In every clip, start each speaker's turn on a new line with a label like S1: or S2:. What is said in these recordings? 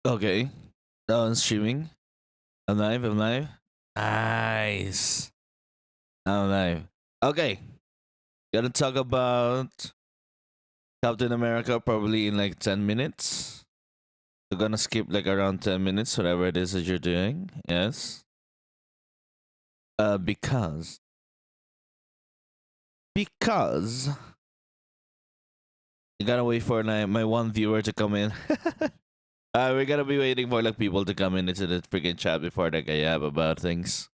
S1: Okay. Now I'm streaming. I'm live. I'm live. Nice. I'm live. Okay. Gonna talk about Captain America probably in like 10 minutes. We're gonna skip like around 10 minutes, whatever it is that you're doing. Yes. Because. Because. You gotta wait for my one viewer to come in. We're gonna be waiting for like people to come in into the freaking chat before like I have about things.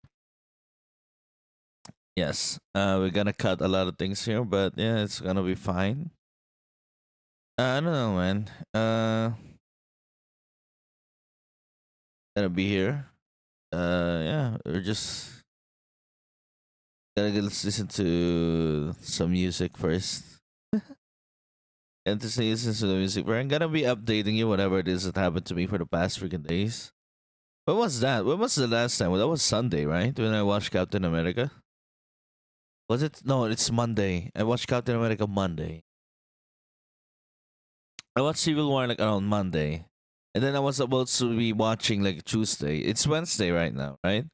S1: Yes. We're gonna cut a lot of things here, but yeah, it's gonna be fine. I don't know, man. Gonna be here. Yeah, we're just let's listen to some music first. And to listen to the music, we're gonna be updating you whatever it is that happened to me for the past freaking days. When was that? When was the last time? Well, that was Sunday, right? When I watched Captain America. Was it? No, it's Monday. I watched Captain America Monday. I watched Civil War like around Monday, and then I was supposed to be watching like Tuesday. It's Wednesday right now, right?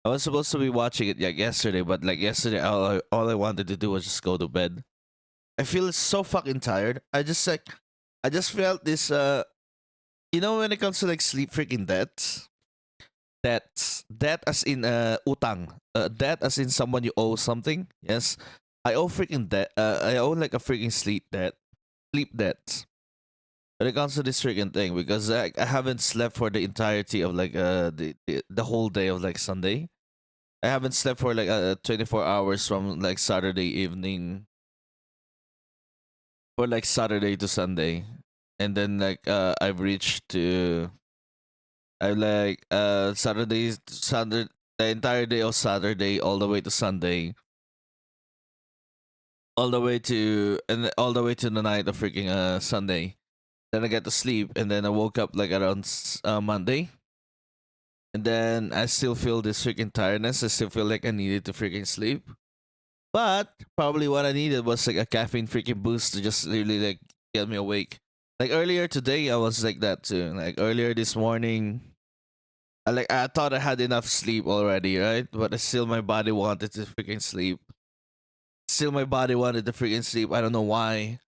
S1: I was supposed to be watching it like yesterday, but like yesterday, all I wanted to do was just go to bed. I feel so fucking tired. I just felt this. When it comes to like sleep freaking debt as in utang, debt as in someone you owe something. Yes, I owe freaking debt. I owe like a freaking sleep debt. When it comes to this freaking thing, because I haven't slept for the entirety of like the whole day of like Sunday. I haven't slept for like 24 hours from like Saturday evening or like Saturday to Sunday, and then like I've reached to I like Saturday Sunday the entire day of Saturday all the way to Sunday, all the way to the night of freaking Sunday. Then I get to sleep, and then I woke up like around Monday, and then I still feel this freaking tiredness. I still feel like I needed to freaking sleep. But probably what I needed was like a caffeine freaking boost to just really like get me awake. Like earlier today, I was like that too. Like earlier this morning, I thought I had enough sleep already, right? But still, my body wanted to freaking sleep. Still, my body wanted to freaking sleep. I don't know why.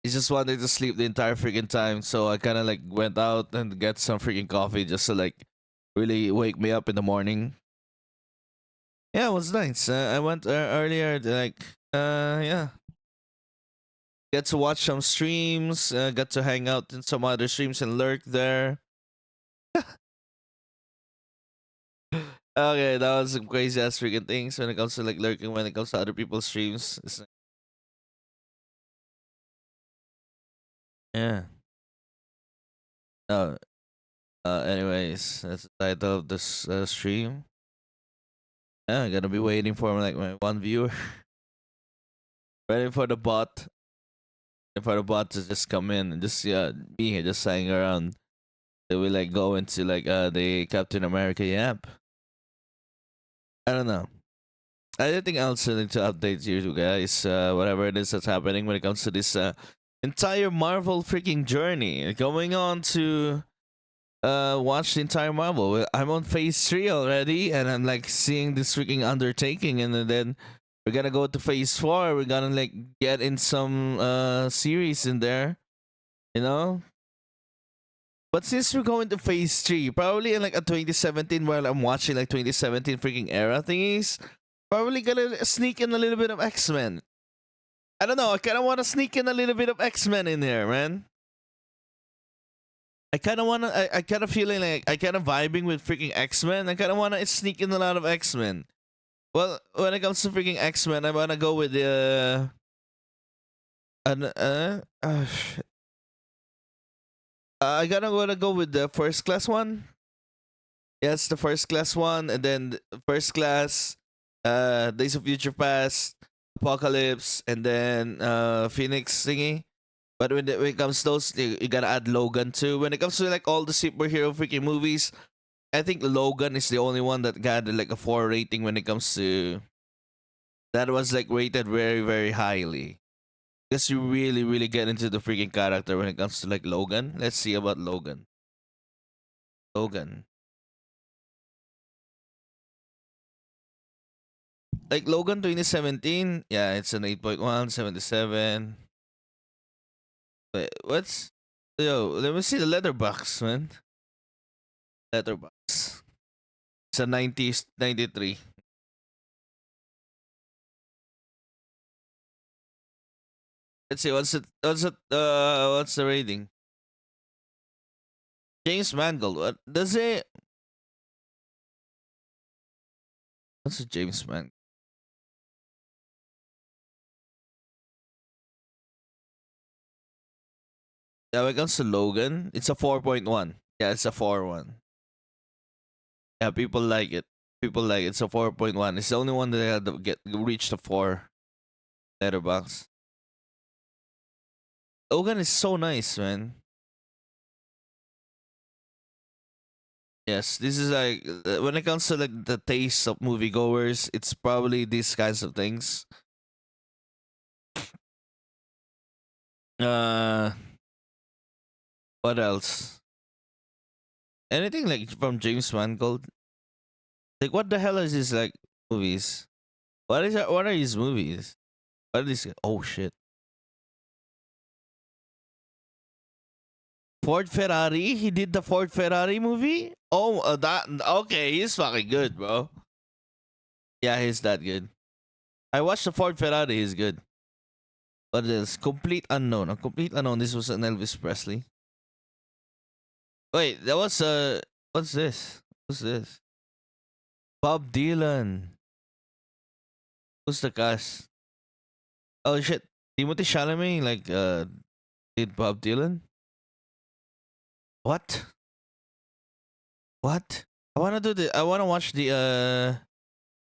S1: It just wanted to sleep the entire freaking time. So I kind of like went out and get some freaking coffee just to like really wake me up in the morning. Yeah, it was nice. I went earlier, like, yeah, get to watch some streams, got to hang out in some other streams and lurk there. Okay, that was some crazy ass freaking things when it comes to like lurking when it comes to other people's streams. Yeah. No. Anyways, that's the title of this stream. Yeah, I'm gonna be waiting for like my one viewer, waiting for the bot, to just come in and just be here, just hanging around. They will like go into like the Captain America app. I don't know. Anything else I need to update you guys? Whatever it is that's happening when it comes to this entire Marvel freaking journey. Going on to watch the entire Marvel. I'm on phase 3 already, and I'm like seeing this freaking undertaking, and then we're gonna go to phase 4. We're gonna like get in some series in there, you know. But since we're going to phase 3, probably in like a 2017, while I'm watching like 2017 freaking era thingies, probably gonna sneak in a little bit of X-Men. I don't know. I kind of want to sneak in a little bit of X-Men in there, man. I kind of want to. I kind of feeling like I kind of vibing with freaking X-Men. I kind of want to sneak in a lot of X-Men. Well, when it comes to freaking X-Men, I want to go with the. Shit. I gotta wanna go with the first class one. Yes, the first class one, and then first class, Days of Future Past, Apocalypse, and then Phoenix thingy. But when it comes to those, you gotta add Logan too. When it comes to like all the superhero freaking movies, I think Logan is the only one that got like a 4 rating when it comes to that was like rated very very highly. Because you really really get into the freaking character when it comes to like Logan. Let's see about Logan. Logan. Like Logan 2017, yeah, it's an 8.1, 77. Wait, what's yo? Let me see the letterbox, man. Letterbox. It's a 90s 93. Let's see what's the rating? James Mangold. What does it? What's a James Mangold? Yeah, when it comes to Logan, it's a 4.1. Yeah, it's a 4.1. Yeah, people like it. People like it. It's a 4.1. It's the only one that had to get reach the 4 letterbox. Logan is so nice, man. Yes, this is like when it comes to like the taste of moviegoers, it's probably these kinds of things. Uh, what else? Anything like from James Mangold? Like, what the hell is this like movies? What are his movies? What are these? Oh shit! Ford Ferrari. He did the Ford Ferrari movie. Oh, that okay. He's fucking good, bro. Yeah, he's that good. I watched the Ford Ferrari. He's good. But it's complete unknown. A complete unknown. This was an Elvis Presley. Wait, that was what's this? What's this? Bob Dylan. Who's the cast? Oh shit. Timothy Chalamet like did Bob Dylan? What? What? I wanna watch the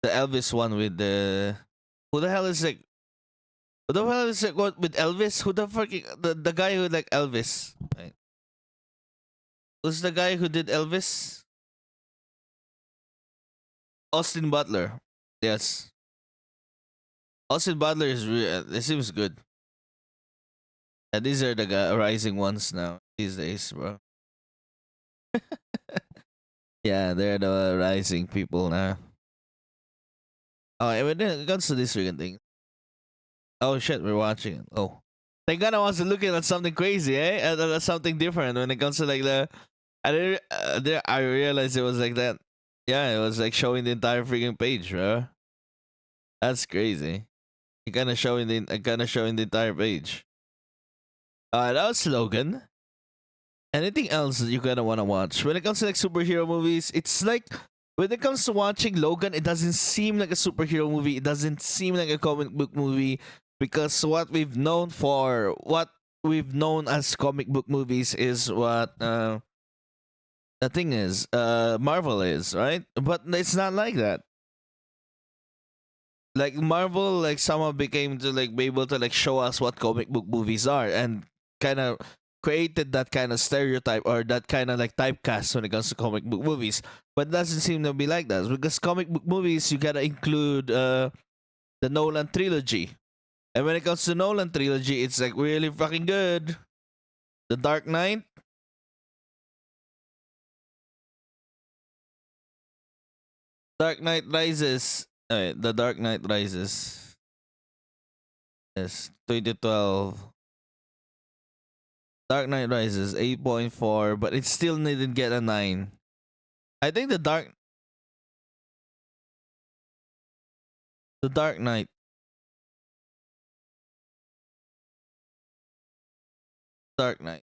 S1: Elvis one with the who the hell is like who the hell is like what with Elvis? Who the fucking the guy who like Elvis? Right. Who's the guy who did Elvis? Austin Butler. Yes. Austin Butler is it seems good. Yeah, these are the rising ones now these days, bro. Yeah, they're the rising people now. Oh, and when it comes to this freaking thing. Oh shit, we're watching it. Oh. Thank God I wasn't looking at something crazy, eh? Something different when it comes to like the I didn't I realized it was like that. Yeah, it was like showing the entire freaking page, bro. That's crazy. It kinda showing the entire page. That was Logan. Anything else that you kinda wanna watch? When it comes to like superhero movies, it's like when it comes to watching Logan, it doesn't seem like a superhero movie. It doesn't seem like a comic book movie because what we've known as comic book movies is what the thing is Marvel is, right? But it's not like that. Like Marvel like somehow became to like be able to like show us what comic book movies are and kind of created that kind of stereotype or that kind of like typecast when it comes to comic book movies. But it doesn't seem to be like that because comic book movies you gotta include the Nolan trilogy. And when it comes to Nolan trilogy, it's like really fucking good. The Dark Knight, Dark Knight Rises. The Dark Knight Rises. Yes, 2012. Dark Knight Rises 8.4, but it still didn't get a 9. I think the Dark Knight, Dark Knight.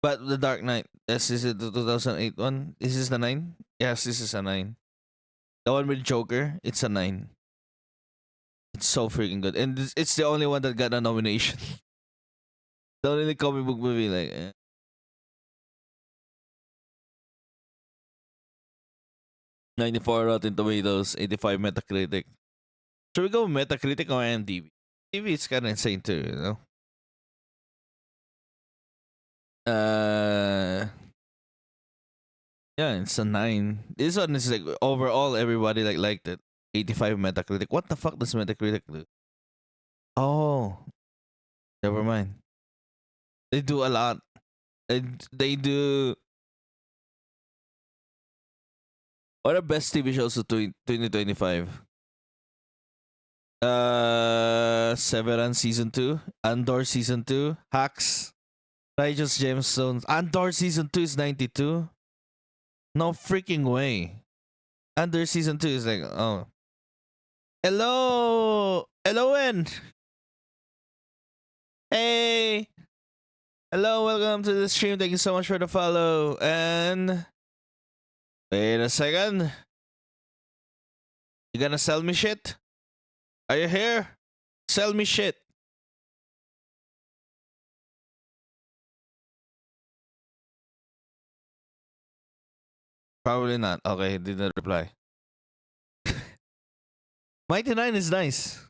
S1: But the Dark Knight, yes, is it the 2008 one? Is this the 9? Yes, this is a 9. The one with Joker, it's a 9. It's so freaking good. And it's the only one that got a nomination. The only comic book movie, like, 94 Rotten Tomatoes, 85 Metacritic. Should we go Metacritic or IMDb? IMDb is kind of insane too, you know? Uh, yeah, it's a 9. This one is like overall everybody like liked it. 85 Metacritic. What the fuck does Metacritic do? Oh, never mind. They do a lot. And they do. What are best TV shows of 2025? Severance season 2, Andor season 2, Hacks, Righteous Gemstones. Andor season 2 is 92. No freaking way. Andor season 2 is like, oh. Hello, Elowen. Hey, hello, welcome to the stream. Thank you so much for the follow. And wait a second. You gonna sell me shit? Are you here? Sell me shit. Probably not. Okay, he didn't reply. Mighty Nine is nice.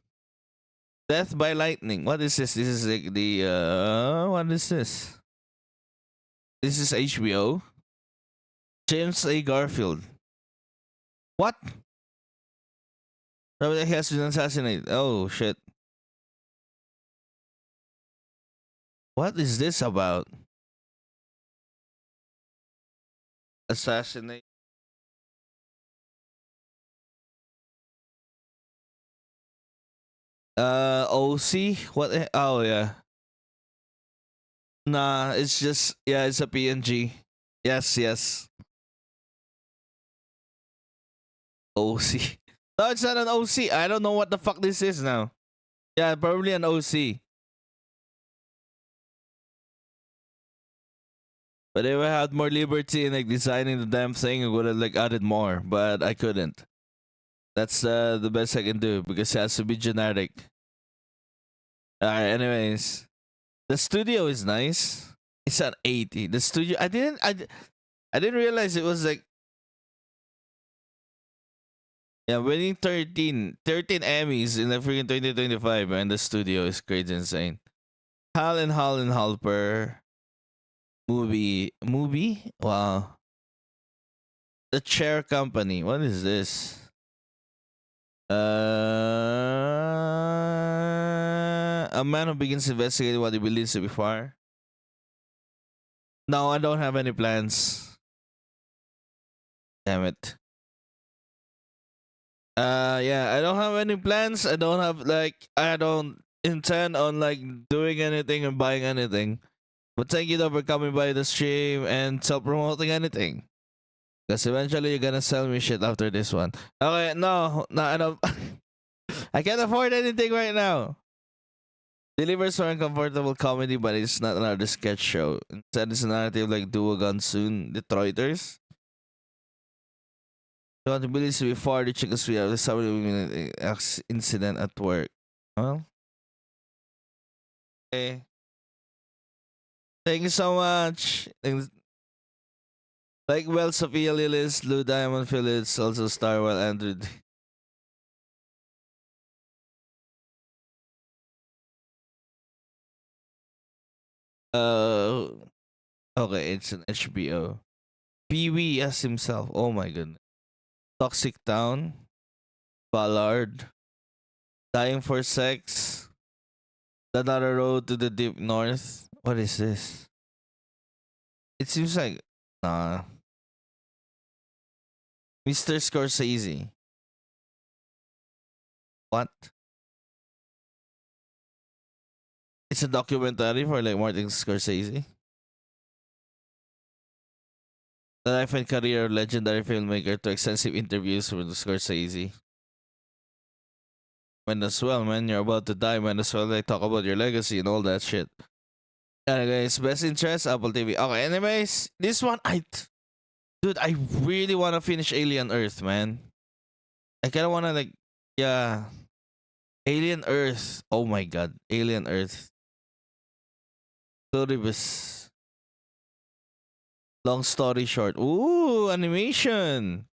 S1: Death by Lightning. What is this? This is like the what is this? This is HBO. James A. Garfield. What? Somebody has been assassinated. Oh shit. What is this about? Assassinate. OC? What? Oh yeah. Nah, it's just yeah, it's a PNG. Yes, yes. OC. No, it's not an OC. I don't know what the fuck this is now. Yeah, probably an OC. But if I had more liberty in like designing the damn thing, I would have like added more. But I couldn't. That's the best I can do because it has to be generic. Alright, anyways. The studio is nice. It's at 80. The studio I didn't realize it was like yeah, winning 13 Emmys in the freaking 2025 and the studio is crazy insane. Hal and Halper movie? Wow. The Chair Company. What is this? A man who begins investigating what he believes to be far. No, I don't have any plans. Damn it. Yeah, I don't have any plans. I don't intend on like doing anything and buying anything. But thank you though for coming by the stream and self promoting anything. Because eventually you're gonna sell me shit after this one. Okay, no, I don't. I can't afford anything right now. Delivers for uncomfortable comedy, but it's not another sketch show. Instead, it's a narrative like Duogun Soon, Detroiters. The accountability before the chickens we have the incident at work. Well, okay. Thank you so much. Thanks. Like well, Sophia Lillis, Lou Diamond Phillips, also Starwell, Andrew. Uh, okay, it's an HBO. Pee Wee as himself. Oh my goodness. Toxic Town, Ballard, Dying for Sex, Another Road to the Deep North. What is this? It seems like nah. Mr. Scorsese. What? It's a documentary for like Martin Scorsese. The life and career of legendary filmmaker to extensive interviews with Scorsese. Might as well, man. You're about to die. Might as well like talk about your legacy and all that shit. Anyways, best interest, Apple TV. Okay, anyways, this one dude, I really wanna finish Alien Earth, man. I kinda wanna like yeah. Alien Earth. Oh my god. Alien Earth. Pluribus. Long story short. Ooh, animation.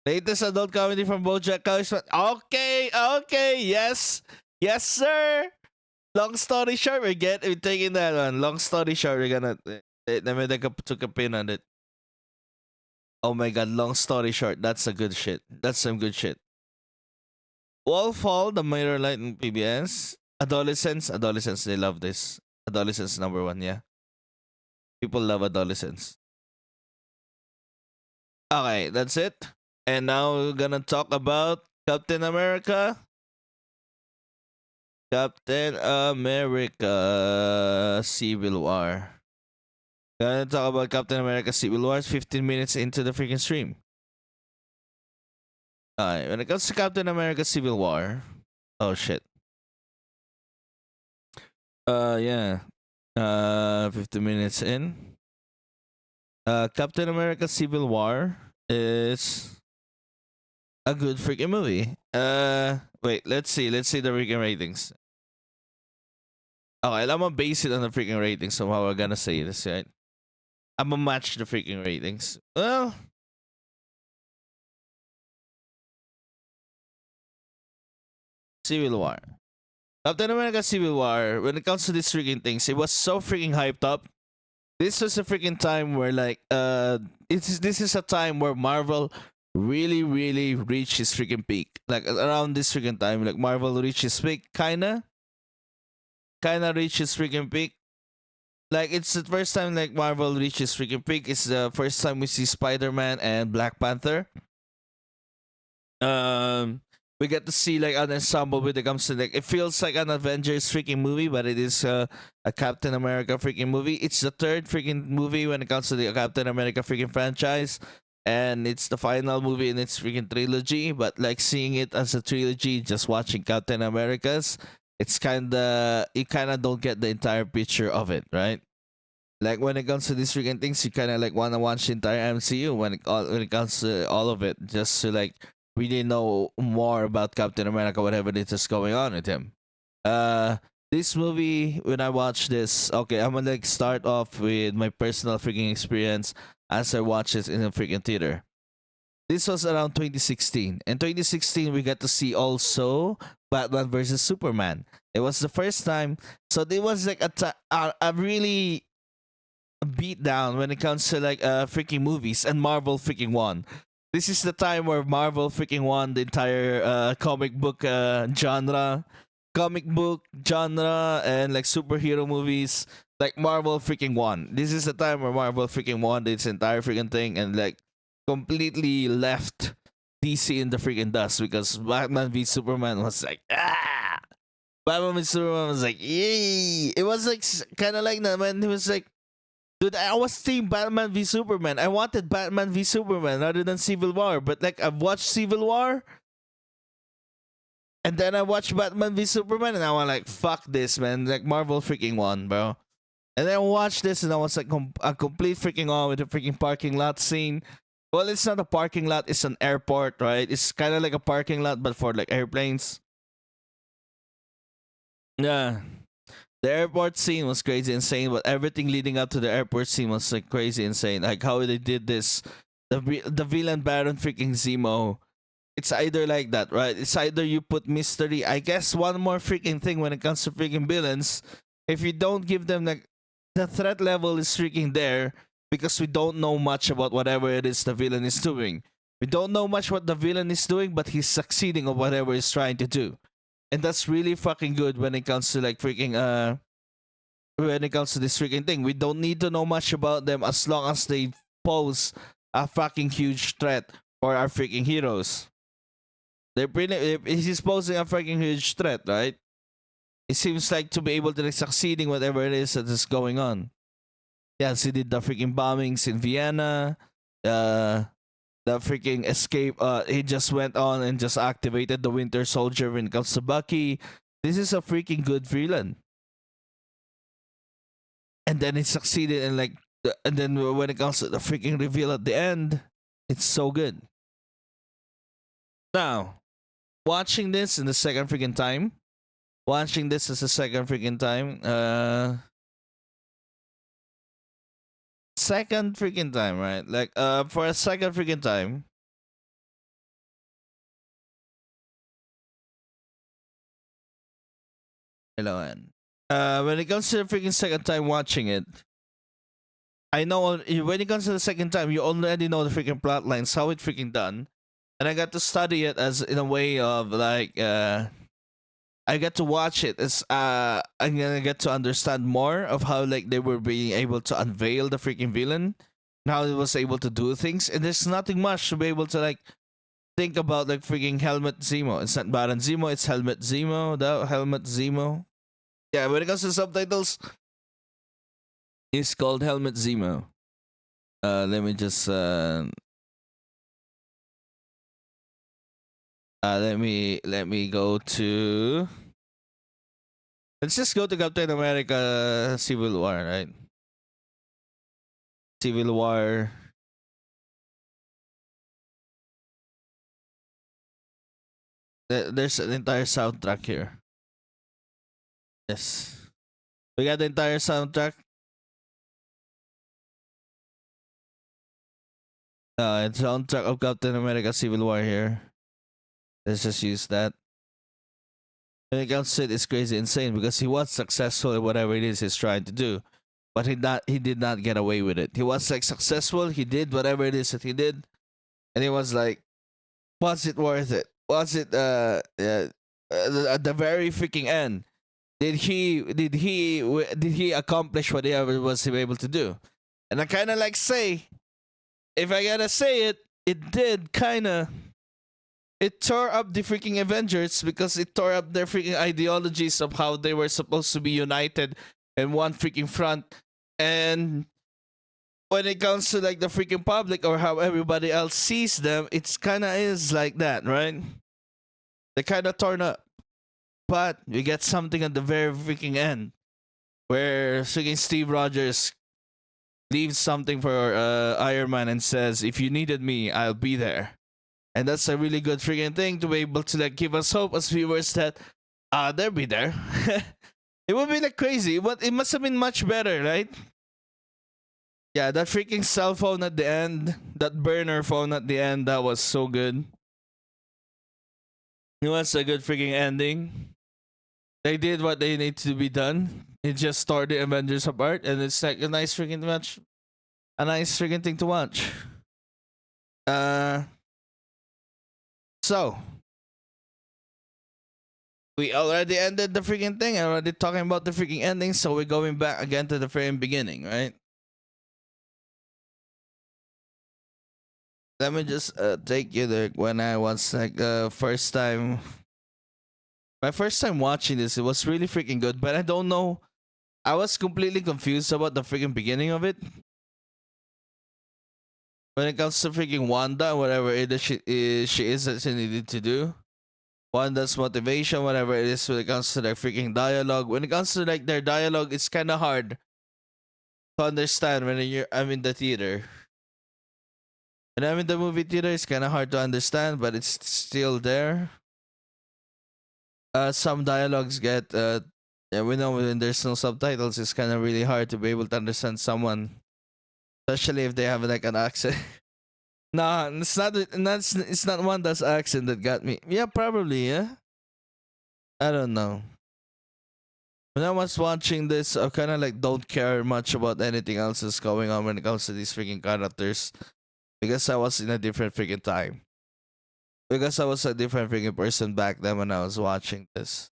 S1: Latest adult comedy from BoJack Horseman. Okay, okay, yes, yes, sir. Long story short, we're taking that one. Long story short, we're gonna took a pin on it. Oh my god, long story short, that's a good shit. That's some good shit. Wallfall, the Mirror Light in PBS. Adolescents, they love this. Adolescents number one, yeah. People love adolescents. Okay, that's it. And now we're gonna talk about Captain America. Captain America Civil War. Gonna talk about Captain America Civil War 15 minutes into the freaking stream. Alright, when it comes to Captain America Civil War. Oh shit. Yeah. 15 minutes in. Captain America Civil War is a good freaking movie. Wait, let's see the freaking ratings. Okay, I'm gonna base it on the freaking ratings. So how we're gonna say this, right? I'm gonna match the freaking ratings. Well, Civil War. Captain America Civil War, when it comes to these freaking things, it was so freaking hyped up. This was a freaking time where this is a time where Marvel really reached its freaking peak. Like around this freaking time, like Marvel reached its peak, kinda reached its freaking peak. Like it's the first time like Marvel reached its freaking peak. It's the first time we see Spider-Man and Black Panther. We get to see like an ensemble when it comes to like it feels like an Avengers freaking movie, but it is a Captain America freaking movie. It's the third freaking movie when it comes to the Captain America freaking franchise, and it's the final movie in its freaking trilogy. But like seeing it as a trilogy, just watching Captain America's, it's you kind of don't get the entire picture of it, right? Like when it comes to these freaking things, you kind of like want to watch the entire MCU when it comes to all of it, just to like really know more about Captain America, whatever it is that's going on with him. This movie, when I watched this, okay, I'm gonna like start off with my personal freaking experience as I watched it in a freaking theater. This was around 2016. In 2016, we got to see also Batman versus Superman. It was the first time, so it was like a really beat down when it comes to like freaking movies, and Marvel freaking won. This is the time where Marvel freaking won the entire comic book genre, and like superhero movies. Like Marvel freaking won. This is the time where Marvel freaking won its entire freaking thing and like completely left DC in the freaking dust, because Batman v Superman was like Batman v Superman was like yay. It was like kind of like that when it was like, dude, I was team Batman v Superman. I wanted Batman v Superman rather than Civil War. But like I've watched Civil War, and then I watched Batman v Superman, and I was like, fuck this, man. Like Marvel freaking won, bro. And then I watched this, and I was like a complete freaking on with the freaking parking lot scene. Well, it's not a parking lot; it's an airport, right? It's kind of like a parking lot, but for like airplanes. Yeah. The airport scene was crazy insane, but everything leading up to the airport scene was like crazy insane. Like how they did this, the villain Baron freaking Zemo. It's either like that, right? It's either you put mystery. I guess one more freaking thing when it comes to freaking villains, if you don't give them like the threat level is freaking there, because we don't know much about whatever it is the villain is doing. We don't know much what the villain is doing, but he's succeeding on whatever he's trying to do. And that's really fucking good when it comes to like freaking when it comes to this freaking thing. We don't need to know much about them as long as they pose a fucking huge threat for our freaking heroes. He's posing a freaking huge threat, right? It seems like to be able to like succeeding whatever it is that is going on. Yes, he did the freaking bombings in Vienna. The freaking escape. He just went on and just activated the Winter Soldier when it comes to Bucky. This is a freaking good villain. And then he succeeded, and like, and then when it comes to the freaking reveal at the end, it's so good. Now, watching this in the second freaking time, watching this as a second freaking time, second freaking time, right? Like, for a second freaking time. Hello, Ann. When it comes to the freaking second time watching it, I know when it comes to the second time, you already know the freaking plot lines, how it freaking done, and I got to study it as in a way of like, I get to watch it. It's I'm gonna get to understand more of how like they were being able to unveil the freaking villain, and how it was able to do things. And there's nothing much to be able to like think about like freaking Helmet Zemo. It's not Baron Zemo, it's Helmet Zemo. The Helmet Zemo. Yeah, when it comes to subtitles, it's called Helmet Zemo. Let me just let me go to. Let's just go to Captain America Civil War, right? Civil War. There's an entire soundtrack here. Yes. We got the entire soundtrack. It's soundtrack of Captain America Civil War here. Let's just use that. When it comes to it, it's crazy insane because he was successful in whatever it is he's trying to do. But he did not get away with it. He was like successful, he did whatever it is that he did, and he was like, was it worth it? Was it at the very freaking end? Did he accomplish whatever was he able to do? And I kind of like say, if I gotta say it, it did kind of. It tore up the freaking Avengers because it tore up their freaking ideologies of how they were supposed to be united in one freaking front. And when it comes to like the freaking public or how everybody else sees them, it's kind of is like that, right? They kind of torn up. But we get something at the very freaking end where freaking Steve Rogers leaves something for Iron Man and says, "If you needed me, I'll be there." And that's a really good freaking thing to be able to like give us hope as viewers that they'll be there. It would be like crazy, but it must have been much better, right? Yeah, that freaking cell phone at the end, that burner phone at the end, that was so good. It was a good freaking ending. They did what they need to be done. It just tore the Avengers apart, and it's like a nice freaking match, a nice freaking thing to watch. So we already ended the freaking thing. Already talking about the freaking ending, so we're going back again to the very beginning, right? Let me just take you there when I was like first time. My first time watching this, it was really freaking good, but I don't know. I was completely confused about the freaking beginning of it. When it comes to freaking Wanda, whatever it is she is that she needed to do. Wanda's motivation, whatever it is, when it comes to their freaking dialogue. When it comes to like their dialogue, it's kind of hard to understand when I'm in the theater. When I'm in the movie theater, it's kind of hard to understand, but it's still there. Some dialogues get yeah, we know when there's no subtitles, it's kind of really hard to be able to understand someone, especially if they have like an accent. Nah, it's not Wanda's accent that got me. Yeah, probably, yeah. I don't know. When I was watching this, I kind of like don't care much about anything else that's going on when it comes to these freaking characters, because I was in a different freaking time. Because I was a different freaking person back then when I was watching this.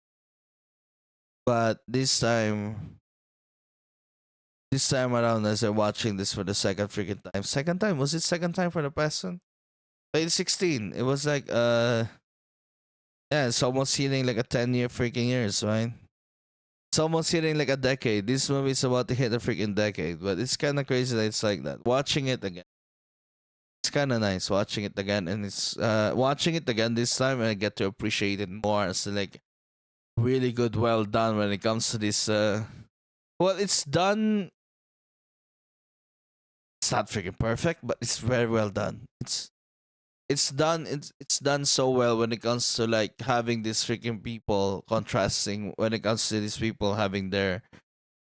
S1: But this time around, as I'm watching this for the second freaking time. Second time? Was it second time for the past one? 2016. It was like yeah, it's almost hitting like a 10-year freaking years, right? It's almost hitting like a decade. This movie is about to hit a freaking decade, but it's kind of crazy that it's like that. Watching it again, it's kind of nice watching it again, and it's watching it again this time, and I get to appreciate it more. It's like really good, well done when it comes to this. Well, it's done. It's not freaking perfect, but it's very well done. It's done so well when it comes to like having these freaking people contrasting, when it comes to these people having their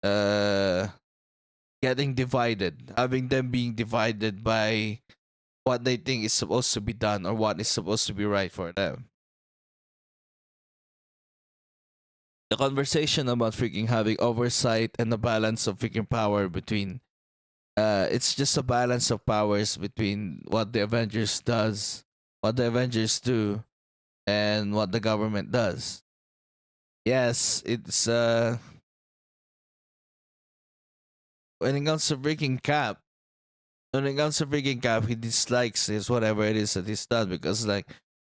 S1: uh getting divided, having them being divided by what they think is supposed to be done or what is supposed to be right for them. The conversation about freaking having oversight and the balance of freaking power between it's just a balance of powers between what the Avengers does, what the Avengers do, and what the government does. yes, it's when it comes to freaking Cap, when it comes to freaking Cap, he dislikes his whatever it is that he's done because like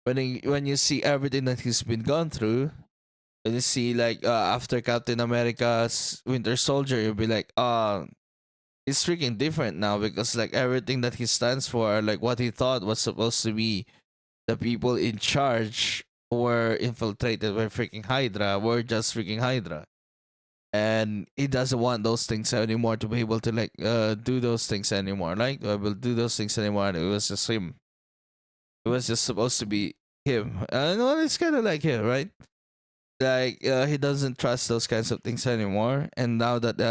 S1: when you see everything that he's been gone through, when you see like after Captain America's Winter Soldier, you'll be like, it's freaking different now because like everything that he stands for, like what he thought was supposed to be the people in charge were infiltrated by freaking Hydra, were just freaking Hydra. And he doesn't want those things anymore to be able to like do those things anymore. Like will do those things anymore. And it was just him. It was just supposed to be him. No, it's kind of like him, right? Like he doesn't trust those kinds of things anymore. And now that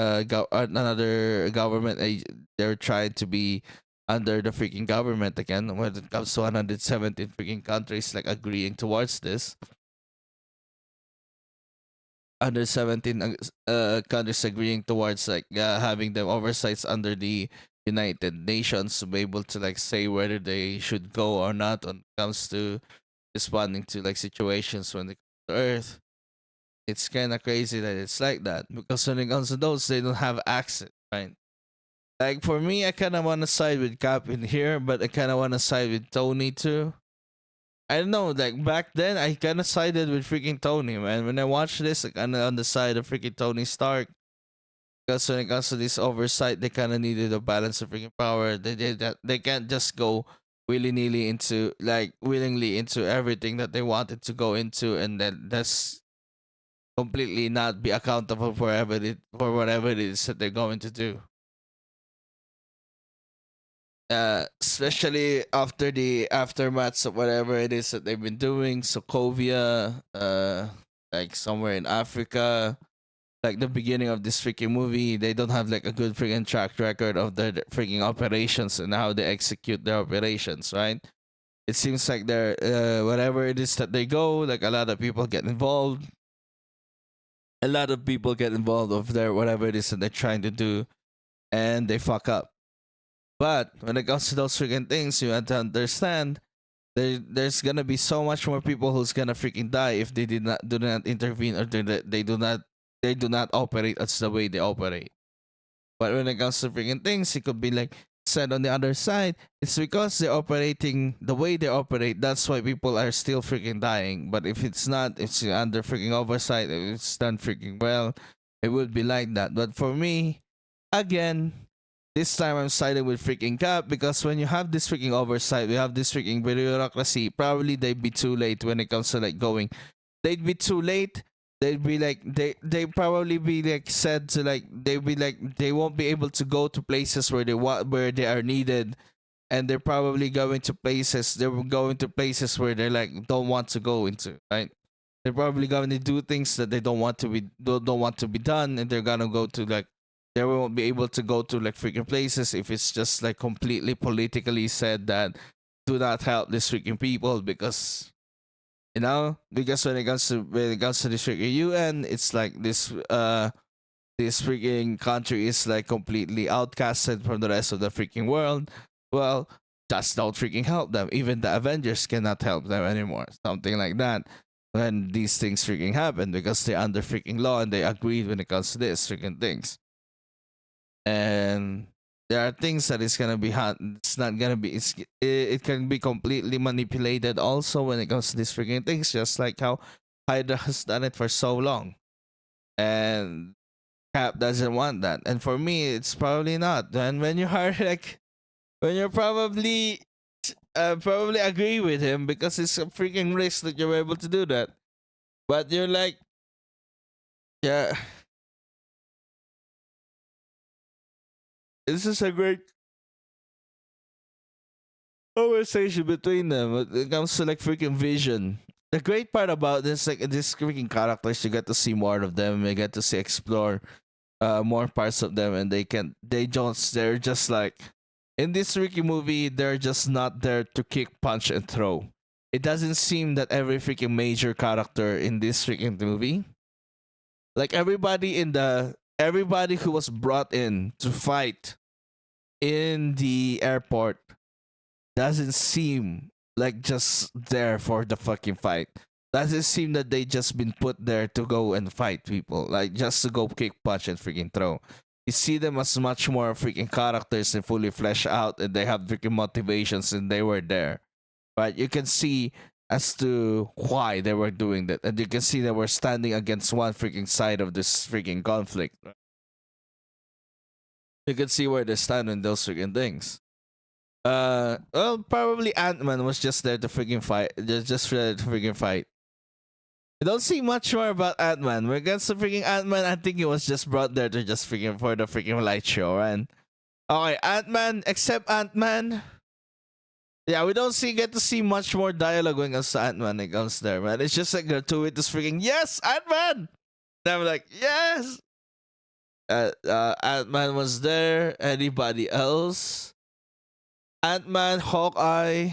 S1: another government, they're trying to be under the freaking government again. When it comes to 117 freaking countries like agreeing towards this, under 17 countries agreeing towards like having them oversights under the United Nations to be able to like say whether they should go or not when it comes to responding to like situations when they come to Earth. It's kind of crazy that it's like that because when it comes to those, they don't have access, right? Like for me, I kind of want to side with Cap in here, but I kind of want to side with Tony too. I don't know, like back then, I kind of sided with freaking Tony, man. When I watched this, like on the side of freaking Tony Stark, because when it comes to this oversight, they kind of needed a balance of freaking power. They did that. They can't just go willy nilly into like willingly into everything that they wanted to go into, and then that's completely not be accountable for whatever it is that they're going to do. Especially after the aftermaths of whatever it is that they've been doing, Sokovia, like somewhere in Africa, like the beginning of this freaking movie, they don't have like a good freaking track record of their freaking operations and how they execute their operations, right? It seems like they're whatever it is that they go, like a lot of people get involved. A lot of people get involved of their whatever it is that they're trying to do, and they fuck up. But when it comes to those freaking things, you have to understand there's gonna be so much more people who's gonna freaking die if they did not do not intervene or they do not operate as the way they operate. But when it comes to freaking things, it could be like said on the other side, it's because they're operating the way they operate. That's why people are still freaking dying. But if it's not, it's under freaking oversight. If it's done freaking well, it would be like that. But for me, again, this time I'm siding with freaking Cap because when you have this freaking oversight, we have this freaking bureaucracy. Probably they'd be too late when it comes to like going. They'd be too late. They'd be like they probably be like said to like they'd be like they won't be able to go to places where where they are needed, and they're probably going to places where they like don't want to go into, right? They're probably going to do things that they don't want to be done, and they're gonna go to like they won't be able to go to like freaking places if it's just like completely politically said that do not help these freaking people because because when it comes to this freaking UN, it's like this freaking country is like completely outcasted from the rest of the freaking world. Well, just don't freaking help them. Even the Avengers cannot help them anymore. Something like that. When these things freaking happen because they're under freaking law and they agreed when it comes to this freaking things. And there are things that it's gonna be hard. It's not gonna be. It can be completely manipulated also when it comes to these freaking things. Just like how Hydra has done it for so long, and Cap doesn't want that. And for me, it's probably not. And when you are like, when you're probably agree with him because it's a freaking risk that you're able to do that. But you're like, yeah, this is a great conversation between them. When it comes to like freaking vision. The great part about this, like these freaking characters, you get to see more of them. You get to see explore more parts of them, and they're just like in this freaking movie, they're just not there to kick, punch, and throw. It doesn't seem that every freaking major character in this freaking movie, like everybody who was brought in to fight in the airport doesn't seem like just there for the fucking fight. Doesn't seem that they just been put there to go and fight people, like just to go kick, punch, and freaking throw. You see them as much more freaking characters and fully fleshed out, and they have freaking motivations, and they were there. Right? You can see as to why they were doing that, and you can see they were standing against one freaking side of this freaking conflict. You can see where they stand in those freaking things. Well, probably Ant-Man was just there to freaking fight, just there to freaking fight. I don't see much more about Ant-Man. When it comes to freaking Ant-Man, I think he was just brought there to just freaking for the freaking light show, and okay, Ant-Man, except Ant-Man. Yeah, we don't get to see much more dialogue when it comes to Ant-Man. It comes there, man. It's just like gratuitous freaking yes, Ant-Man. And I'm like yes. Ant-Man was there. Anybody else? Ant-Man, Hawkeye,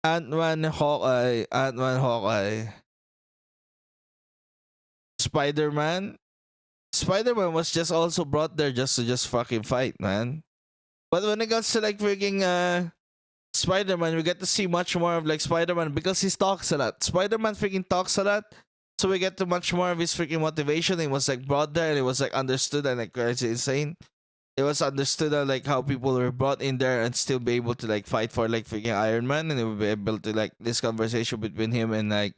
S1: Ant-Man, Hawkeye, Ant-Man, Hawkeye, Spider-Man. Spider-Man was just also brought there just to just fucking fight, man. But when it comes to like freaking Spider-Man, we get to see much more of like Spider-Man because he talks a lot. Spider-Man freaking talks a lot. So we get to much more of his freaking motivation. It was like brought there and it was like understood and like crazy insane. It was understood like how people were brought in there and still be able to like fight for like freaking Iron Man, and it would be able to like this conversation between him and like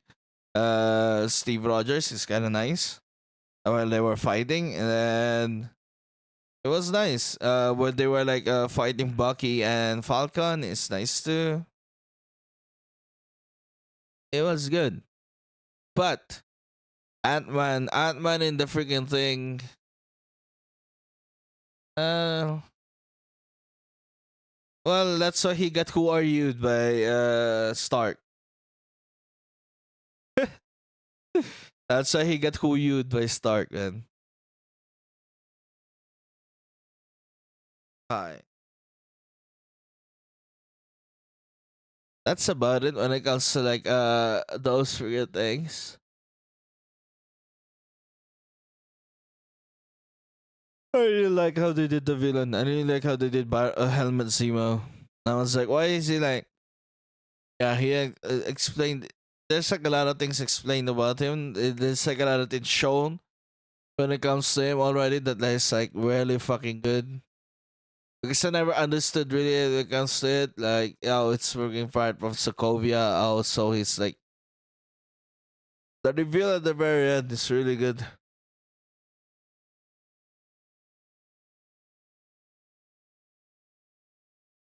S1: Steve Rogers is kind of nice while they were fighting, and then it was nice. When they were like fighting Bucky and Falcon, it's nice too. It was good, but Ant Man in the freaking thing. Uh, well, that's why he got Who Are You by Stark. That's why he got Who You by Stark, man. Hi. That's about it when it comes to like those three things. I really like how they did the villain. I really like how they did Helmet Zemo. I was like, why is he like? Yeah, he explained. There's like a lot of things explained about him. There's like a lot of things shown when it comes to him already that is like really fucking good. Because I never understood really when it comes to it, like how it's working part of Sokovia. Also, he's like the reveal at the very end is really good.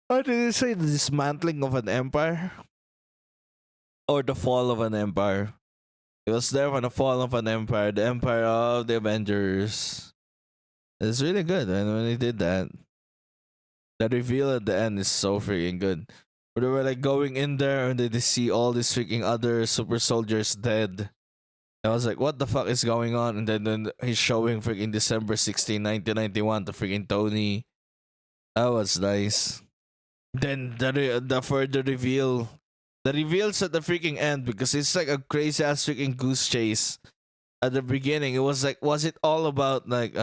S1: How did you say the dismantling of an empire or the fall of an empire? It was there for the fall of an empire, the empire of the Avengers. It's really good, and when he did that, the reveal at the end is so freaking good. Where they were like going in there and they see all these freaking other super soldiers dead. I was like, what the fuck is going on? And then he's showing freaking December 16, 1991 to freaking Tony. That was nice. Then the further reveal, the reveals at the freaking end because it's like a crazy ass freaking goose chase. At the beginning, it was like, was it all about like,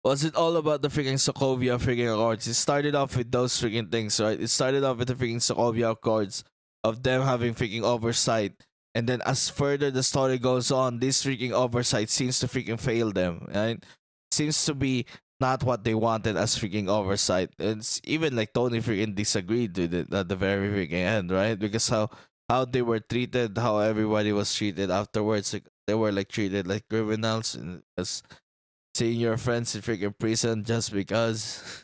S1: was it all about the freaking Sokovia freaking Accords? It started off with those freaking things, right? It started off with the freaking Sokovia Accords of them having freaking oversight. And then as further the story goes on, this freaking oversight seems to freaking fail them, right? Seems to be not what they wanted as freaking oversight. It's even like Tony freaking disagreed with it at the very freaking end, right? Because how they were treated, how everybody was treated afterwards, like, they were like treated like criminals, and as seeing your friends in freaking prison just because.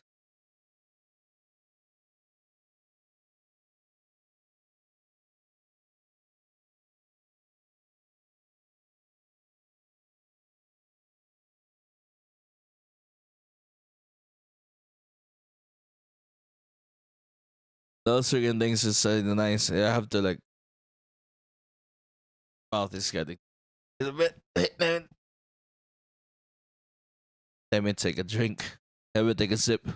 S1: Those freaking things is so nice. I have to like mouth is getting a bit. Let me take a drink. Let me take a sip.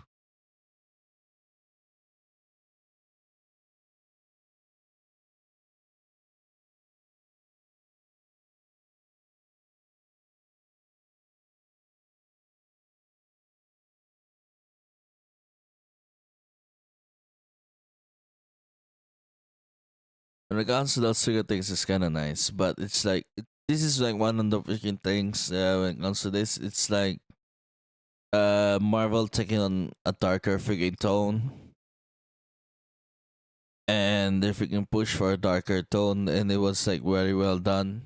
S1: When it comes to those sugar things, it's kind of nice, but it's like this is like one of the freaking things. When it comes to this, it's like Marvel taking on a darker freaking tone, and they freaking push for a darker tone, and it was like very well done.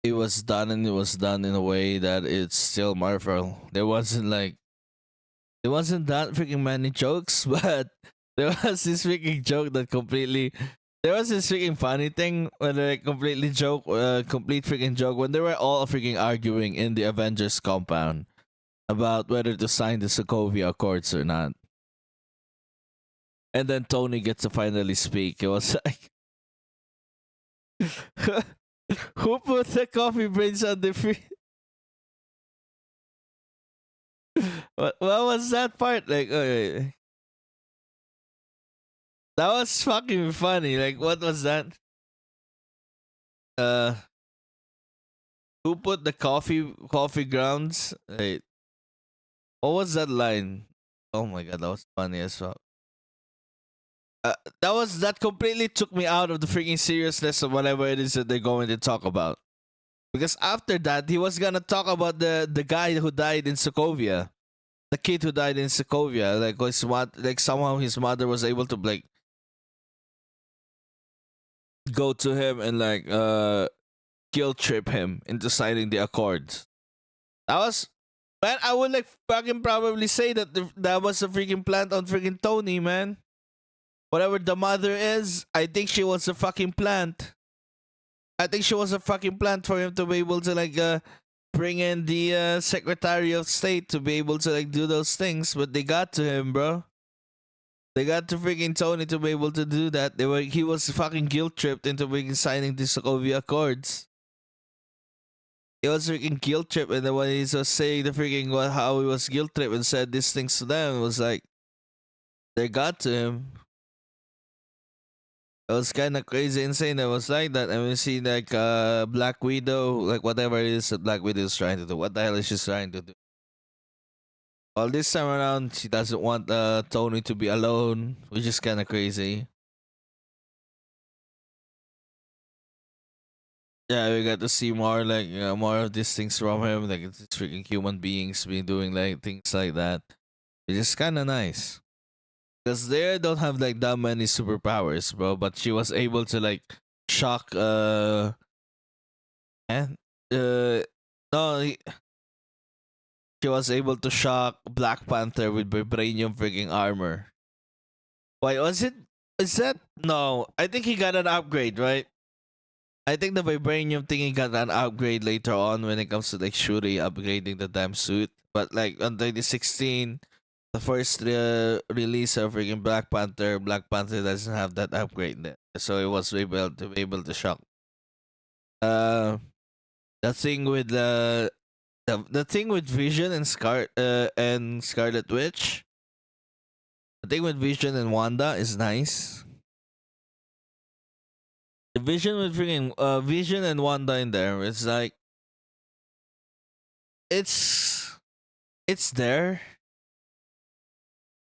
S1: It was done, and it was done in a way that it's still Marvel. There wasn't that freaking many jokes, but there was this freaking joke that completely. There was this freaking funny thing when they completely joke, complete freaking joke when they were all freaking arguing in the Avengers compound about whether to sign the Sokovia Accords or not. And then Tony gets to finally speak. It was like, who put the coffee beans on the free? What was that part? Like, okay. That was fucking funny. Like, what was that? Uh, who put the coffee grounds? Wait, what was that line? Oh my god, that was funny as well. That completely took me out of the freaking seriousness of whatever it is that they're going to talk about. Because after that, he was gonna talk about the guy who died in Sokovia, the kid who died in Sokovia. Like somehow his mother was able to like go to him and like guilt trip him into signing the accords. That was, man. I would like fucking probably say that that was a freaking plant on freaking Tony, man. Whatever the mother is, I think she was a fucking plant. I think she was a fucking plant for him to be able to like bring in the Secretary of State to be able to like do those things, but they got to him, bro. They got to freaking Tony to be able to do that. He was fucking guilt tripped into freaking signing the Sokovia Accords. He was freaking guilt tripped, and then when he was saying the freaking how he was guilt tripped and said these things to them, it was like they got to him. It was kind of crazy, insane. It was like that, and we see like Black Widow, like whatever it is that Black Widow is trying to do. What the hell is she trying to do? Well, this time around, she doesn't want Tony to be alone, which is kind of crazy. Yeah, we got to see more like more of these things from him, like it's freaking human beings being doing like things like that. It's just kind of nice because they don't have like that many superpowers, bro. But she was able to like shock and no, she was able to shock Black Panther with vibranium freaking armor. Wait, was it? Is that no? I think he got an upgrade, right? I think the vibranium thingy got an upgrade later on when it comes to like Shuri upgrading the damn suit. But like on 2016, the first release of freaking Black Panther doesn't have that upgrade there, so it was able to be able to shock. Uh, the thing with the thing with Vision and Scarlet Witch. The thing with Vision and Wanda is nice. The Vision with freaking Vision and Wanda in there, it's like it's it's there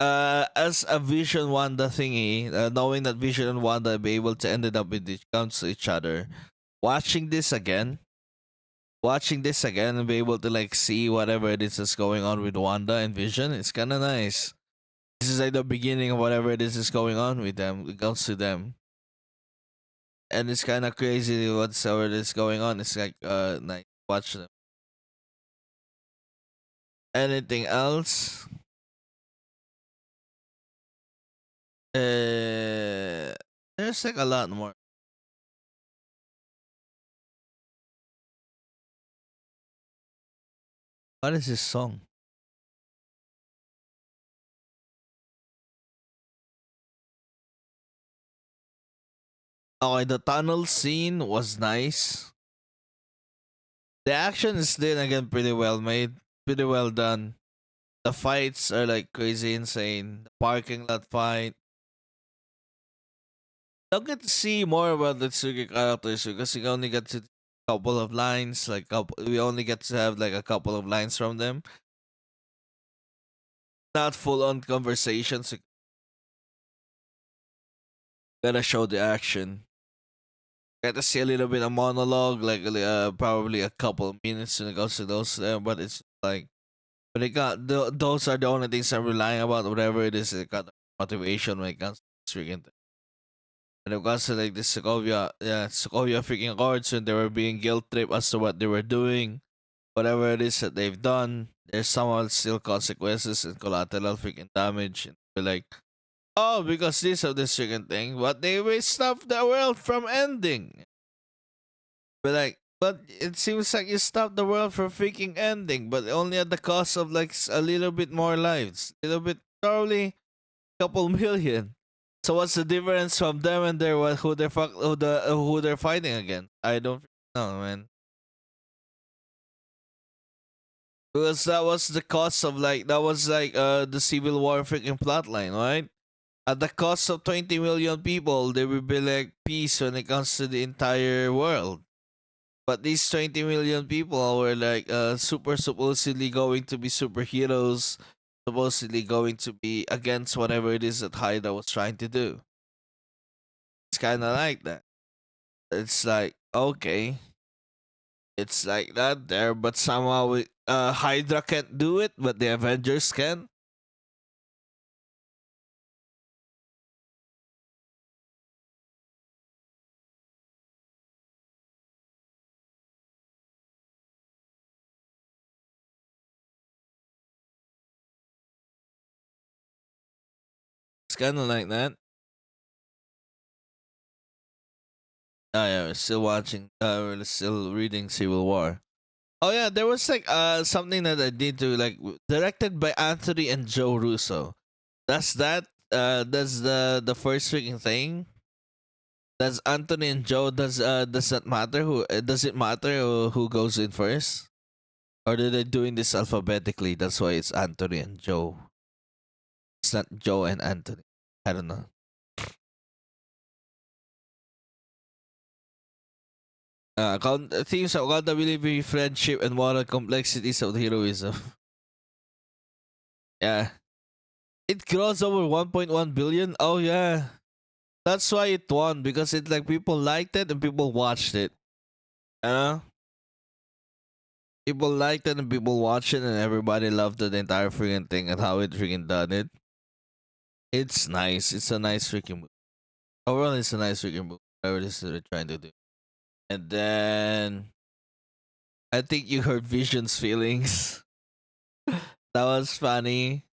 S1: as a Vision Wanda thingy, knowing that Vision and Wanda be able to ended up with each other. Watching this again, and be able to like see whatever it is that's going on with Wanda and Vision, it's kind of nice. This is like the beginning of whatever it is going on with them. It comes to them, and it's kind of crazy whatsoever is going on. It's like watch them. Anything else? There's like a lot more. What is this song? Okay, the tunnel scene was nice. The action is then again pretty well made, pretty well done. The fights are like crazy insane. The parking lot fight. Don't get to see more about the Tsuki characters because you only get to couple of lines. We only get to have like a couple of lines from them. Not full on conversations. Gotta show the action. Get to see a little bit of monologue, like probably a couple of minutes when it goes to those. But it's like, but it got those are the only things I'm relying about. Whatever it is, it got motivation when it comes to this freaking thing. And it comes to like the Sokovia, yeah, Sokovia freaking Accords when they were being guilt tripped as to what they were doing, whatever it is that they've done. There's somehow still consequences and collateral freaking damage. And be like, oh, because this of this freaking thing, but they will stop the world from ending. But like, but it seems like you stopped the world from freaking ending, but only at the cost of like a little bit more lives, a little bit, probably couple million. So what's the difference from them and their what who they're who they're fighting against? I don't know, man. Because that was the cost of like that was like the Civil War freaking plotline, right? At the cost of 20 million people, there will be like peace when it comes to the entire world. But these 20 million people were like super supposedly going to be superheroes, supposedly going to be against whatever it is that Hydra was trying to do. It's kind of like that. It's like, okay, it's like that there, but somehow Hydra can't do it, but the Avengers can. It's kind of like that. Oh yeah, we're still watching. We're still reading Civil War. Oh yeah, there was like something that I did to like directed by Anthony and Joe Russo. That's that. That's the first freaking thing. Does Anthony and Joe does that matter? Does it matter who goes in first? Or are they doing this alphabetically? That's why it's Anthony and Joe. It's not Joe and Anthony. I don't know. Themes of accountability, friendship, and moral complexities of the heroism. Yeah. It grossed over 1.1 billion. Oh yeah. That's why it won because it like people liked it and people watched it. You know? People liked it and people watched it and everybody loved the entire freaking thing and how it freaking done it. It's nice. It's a nice freaking movie. Overall, it's a nice freaking movie. Whatever it is that they're trying to do. And then I think you heard Vision's feelings. That was funny.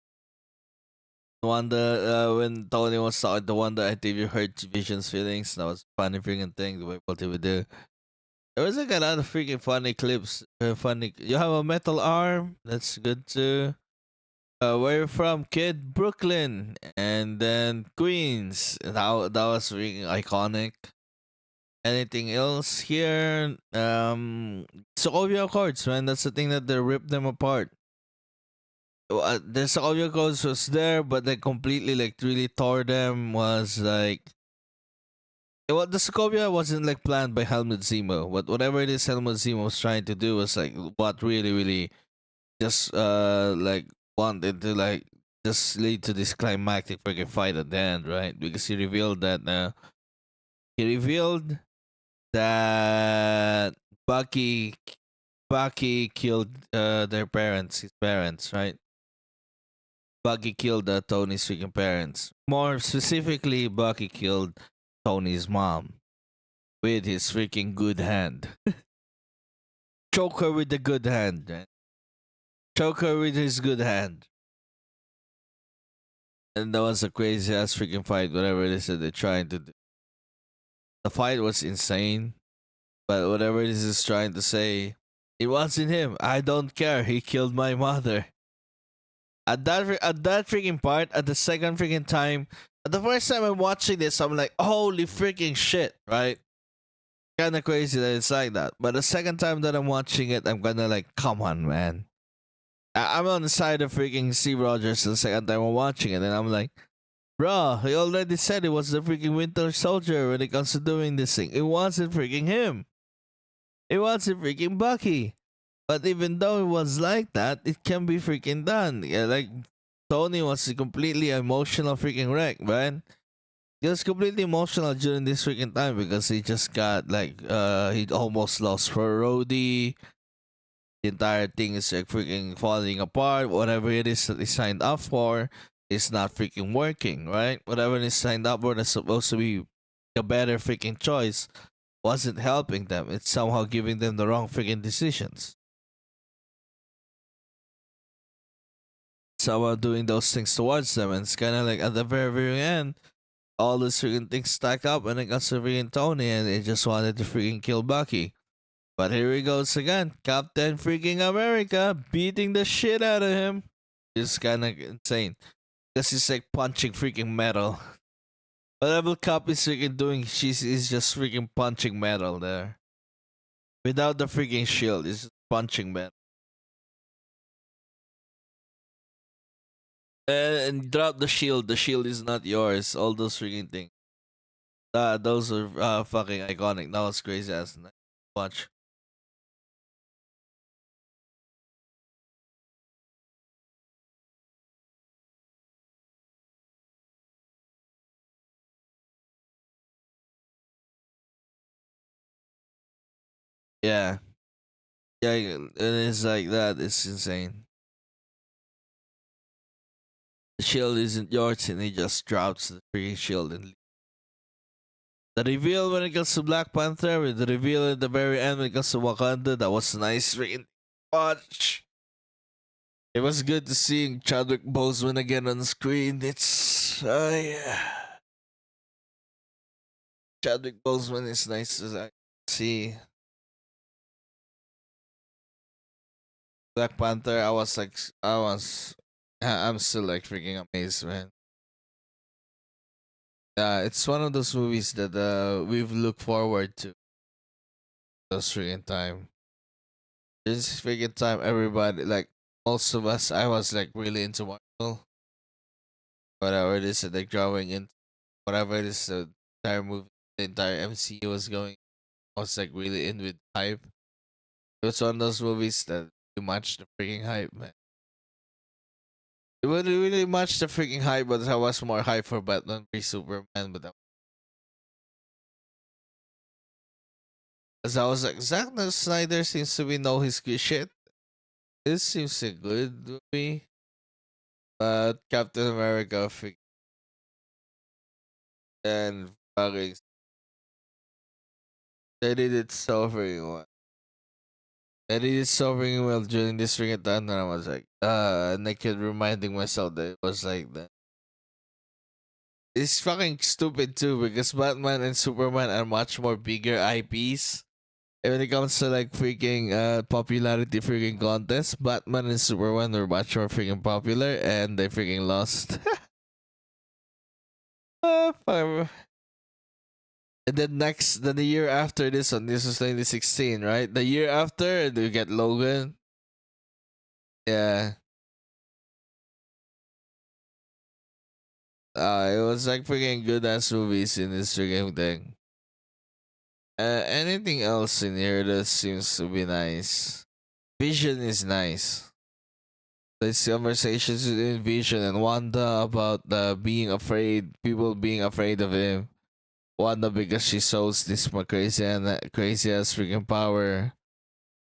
S1: Wanda, when Tony was talking to Wanda, I think you heard Vision's feelings. That was funny freaking thing. The way what they would do. There was like a lot of freaking funny clips. Funny. You have a metal arm. That's good too. Where you from, kid? Brooklyn, and then Queens. That was freaking iconic. Anything else here? Sokovia Accords, man. That's the thing that they ripped them apart. The Sokovia Accords was there, but they completely like really tore them. Was like what the Sokovia wasn't like planned by Helmut Zemo, but whatever it is Helmut Zemo was trying to do was like what really just like wanted to like just lead to this climactic freaking fight at the end, right? Because he revealed that Bucky killed their parents, his parents, right? Bucky killed Tony's freaking parents. More specifically, Bucky killed Tony's mom with his freaking good hand. Choke her with the good hand, right? Choke her with his good hand. And that was a crazy ass freaking fight, whatever it is that they're trying to do. The fight was insane, but whatever it is trying to say, it wasn't him. I don't care. He killed my mother. At that freaking part, at the second freaking time, at the first time I'm watching this, I'm like, holy freaking shit, right? Kind of crazy that it's like that. But the second time that I'm watching it, I'm gonna like, come on, man. I'm on the side of freaking Steve Rogers the second time I'm watching it, and I'm like, bro, he already said it was the freaking Winter Soldier when it comes to doing this thing. It wasn't freaking him. It wasn't freaking Bucky. But even though it was like that, it can be freaking done. Yeah, like Tony was a completely emotional freaking wreck, man. he was completely emotional during this freaking time because he just got like he almost lost for Rhodey. The entire thing is like freaking falling apart. Whatever it is that he signed up for is not freaking working, right? Whatever he signed up for that's supposed to be a better freaking choice wasn't helping them. It's somehow giving them the wrong freaking decisions. Somehow doing those things towards them, and it's kind of like at the very, very end, all these freaking things stack up, and it got to freaking Tony, and they just wanted to freaking kill Bucky. But here he goes again, Captain freaking America, beating the shit out of him. It's kind of insane because he's like punching freaking metal. Whatever Cap is freaking doing, is just freaking punching metal there. Without the freaking shield, it's just punching metal. And drop the shield. The shield is not yours. All those freaking things. Those are fucking iconic. That was crazy ass. Watch. Yeah. Yeah, and it's like that. It's insane. The shield isn't yours, and he just drops the freaking shield. And the reveal when it comes to Black Panther, with the reveal at the very end when it comes to Wakanda, that was nice freaking watch. It was good to see Chadwick Boseman again on screen. It's yeah. Chadwick Boseman is nice to see. Black Panther, I'm still like freaking amazed, man. It's one of those movies that we've looked forward to those freaking time. This freaking time, everybody, like most of us, I was like really into Marvel. Whatever it is that they're growing in, whatever it is the entire movie, the entire MCU was going, I was like really in with hype. It was one of those movies that you match the freaking hype, man. It would really match the freaking hype, but I was more hype for Batman v Superman, but as I was like, Zack Snyder seems to be know his good shit. This seems a good movie, but Captain America and fucking they did it so very well. They did it so very well during this freaking time, and I was like, and I kept reminding myself that it was like that. It's fucking stupid too because Batman and Superman are much more bigger IPs. And when it comes to like freaking popularity freaking contests, Batman and Superman were much more freaking popular and they freaking lost. Fuck. And then the year after this one, this was 2016, right? The year after, you get Logan. Yeah. It was like freaking good ass movies in this freaking thing. Anything else in here that seems to be nice? Vision is nice. These conversations with Vision and Wanda about being afraid, people being afraid of him. Wanda because she shows this more crazy and crazy ass freaking power,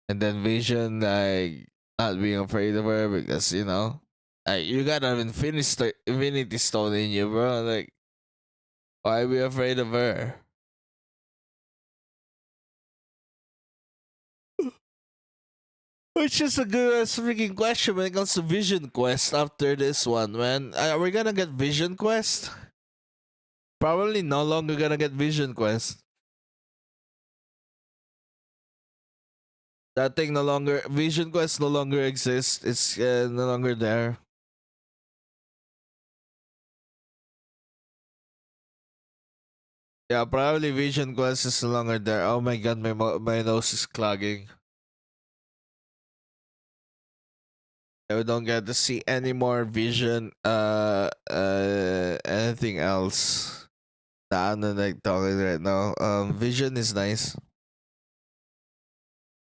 S1: and then Vision like not being afraid of her because like you got an Infinity Stone in you, bro. Like, why be afraid of her? Which is a good ass freaking question when it comes to Vision Quest after this one, man. Are we gonna get Vision Quest? Probably no longer gonna get Vision Quest. That thing no longer, Vision Quest no longer exists. It's no longer there. Yeah, probably Vision Quest is no longer there. Oh my god, my nose is clogging. I don't get to see any more Vision. Anything else? Nah, I'm not like talking right now. Vision is nice.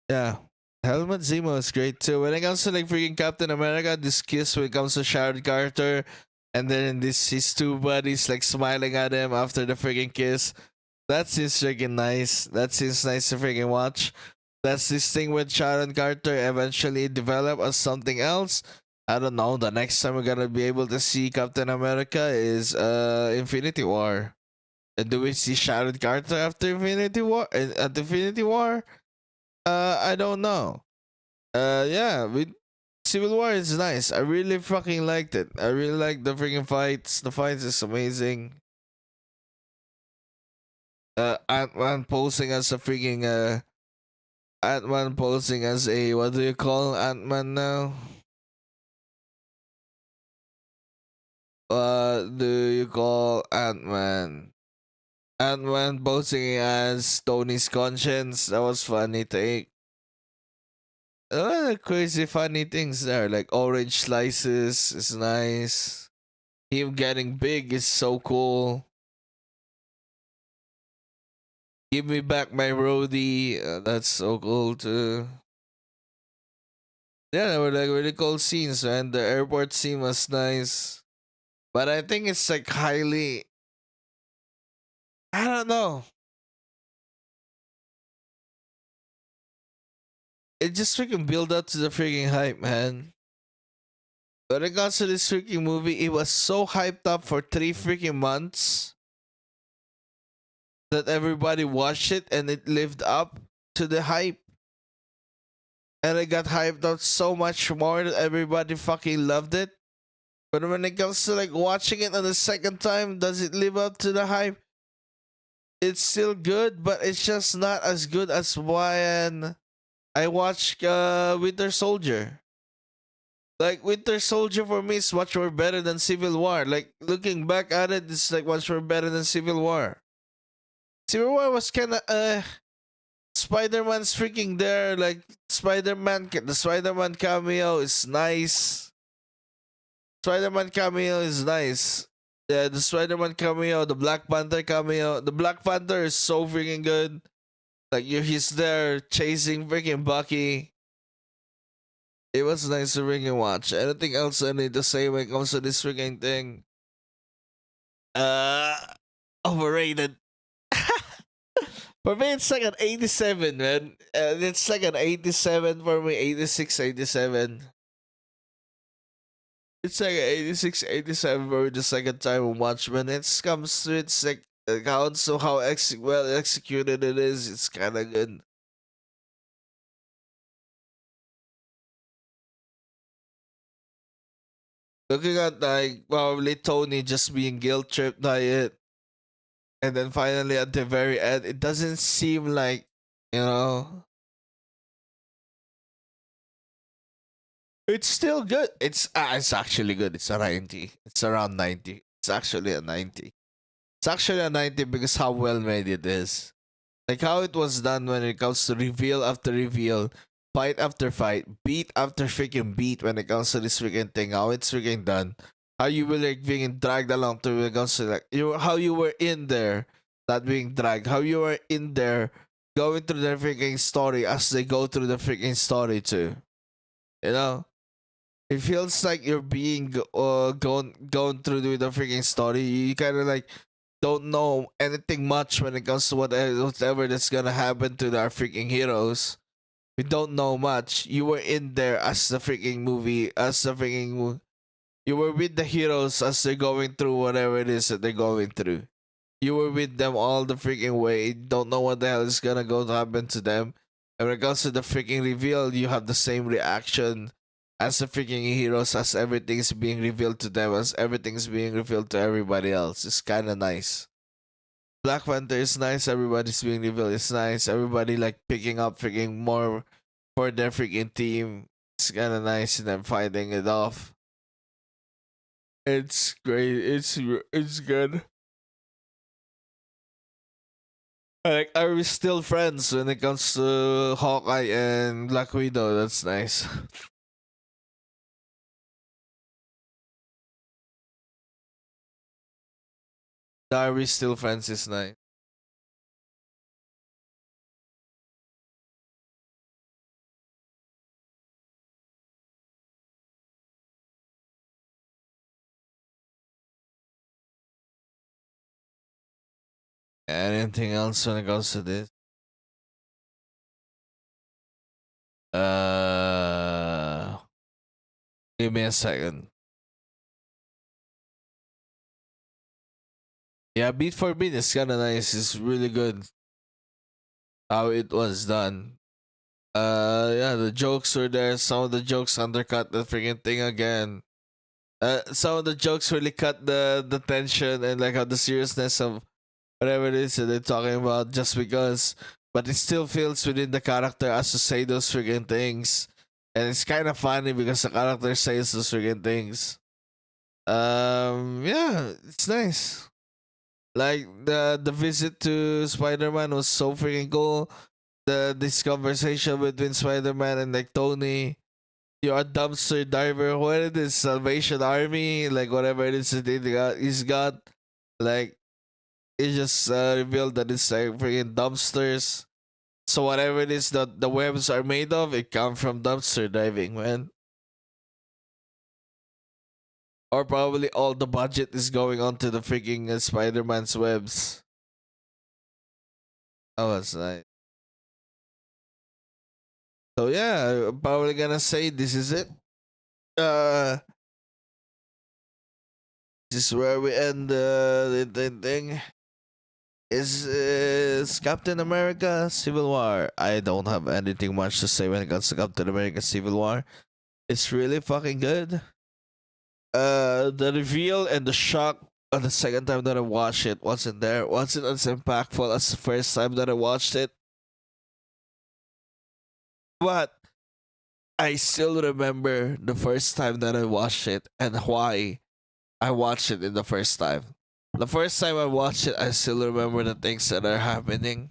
S1: Yeah. Helmut Zemo is great too. When it comes to like freaking Captain America, this kiss when it comes to Sharon Carter, And then this his two buddies like smiling at him after the freaking kiss. That seems freaking nice. That seems nice to freaking watch. That's this thing with Sharon Carter eventually develop as something else. I don't know. The next time we're gonna be able to see Captain America is Infinity War. And do we see Sharon Carter after Infinity War? At Infinity War? I don't know. Yeah, with Civil War is nice. I really fucking liked it. I really like the freaking fights. The fights is amazing. Ant-Man posing as a freaking Ant-Man posing as a, what do you call Ant-Man now? What do you call Ant-Man? Ant-Man posing as Tony's conscience. That was funny take. Crazy funny things there, like orange slices is nice. Him getting big is so cool. Give me back my roadie. That's so cool too. Yeah, they were like really cool scenes, man. The airport scene was nice, but I think it's like highly. I don't know. It just freaking build up to the freaking hype, man. When it comes to this freaking movie, it was so hyped up for 3 freaking months that everybody watched it and it lived up to the hype. And it got hyped up so much more that everybody fucking loved it. But when it comes to like watching it on the second time, does it live up to the hype? It's still good, but it's just not as good as when I watched Winter Soldier. Like Winter Soldier for me is much more better than Civil War. Like looking back at it, it's like much more better than Civil War. Civil War was kind of Spider Man's freaking there. Like the Spider Man cameo is nice. Spider Man cameo is nice. Yeah, the Spider Man cameo, the Black Panther cameo. The Black Panther is so freaking good. Like he's there chasing freaking Bucky. It was nice to freaking watch. Anything else I need to say when it comes to this freaking thing? Uh, Overrated. For me, it's like an 87, man. It's like an 87 for me. 86, 87. It's like an 86, 87 for me the second time I watch, man. It comes to it's like accounts of how well executed it is. It's kind of good. Looking at like probably Tony just being guilt tripped by it, and then finally at the very end, it doesn't seem like you know. It's still good. It's actually good. It's a 90. It's around 90. It's actually a 90. It's actually a 90 because how well made it is. Like how it was done when it comes to reveal after reveal, fight after fight, beat after freaking beat when it comes to this freaking thing, how it's freaking done. How you will like being dragged along to when it comes to like how you were in there, not being dragged, how you were in there going through the freaking story as they go through the freaking story too. You know? It feels like you're being going through the freaking story. You kind of like don't know anything much when it comes to whatever that's gonna happen to our freaking heroes. We don't know much. You were in there as the freaking movie, as the freaking. You were with the heroes as they're going through whatever it is that they're going through. You were with them all the freaking way. You don't know what the hell is gonna go to happen to them. And when it comes to the freaking reveal, you have the same reaction as the freaking heroes as everything's being revealed to them, as everything's being revealed to everybody else. It's kind of nice. Black Panther is nice. Everybody's being revealed. It's nice. Everybody like picking up freaking more for their freaking team. It's kind of nice and then fighting it off. It's great. It's good. Like, are we still friends when it comes to Hawkeye and Black Widow? That's nice. Are we still friends? Is nice. Anything else when it comes to this? Uh, Give me a second. Yeah, Beat for Beat is kind of nice. It's really good how it was done. Yeah, the jokes were there. Some of the jokes undercut the freaking thing again. Some of the jokes really cut the tension and like how the seriousness of whatever it is that they're talking about just because, but it still feels within the character as to say those freaking things, and it's kind of funny because the character says those freaking things. Yeah, it's nice. Like the visit to Spider Man was so freaking cool. This conversation between Spider Man and like Tony, you're a dumpster diver. What is this Salvation Army? Like whatever it is that he's got. Like it just revealed that it's like freaking dumpsters. So whatever it is that the webs are made of, it come from dumpster diving, man. Or probably all the budget is going onto the freaking Spider-Man's webs. That was nice. So yeah, I'm probably gonna say this is it. Uh, this is where we end the thing. Is Captain America Civil War? I don't have anything much to say when it comes to Captain America Civil War. It's really fucking good. The reveal and the shock on the second time that I watched it wasn't there. Wasn't as impactful as the first time that I watched it. But I still remember the first time that I watched it and why I watched it in the first time. The first time I watched it, I still remember the things that are happening.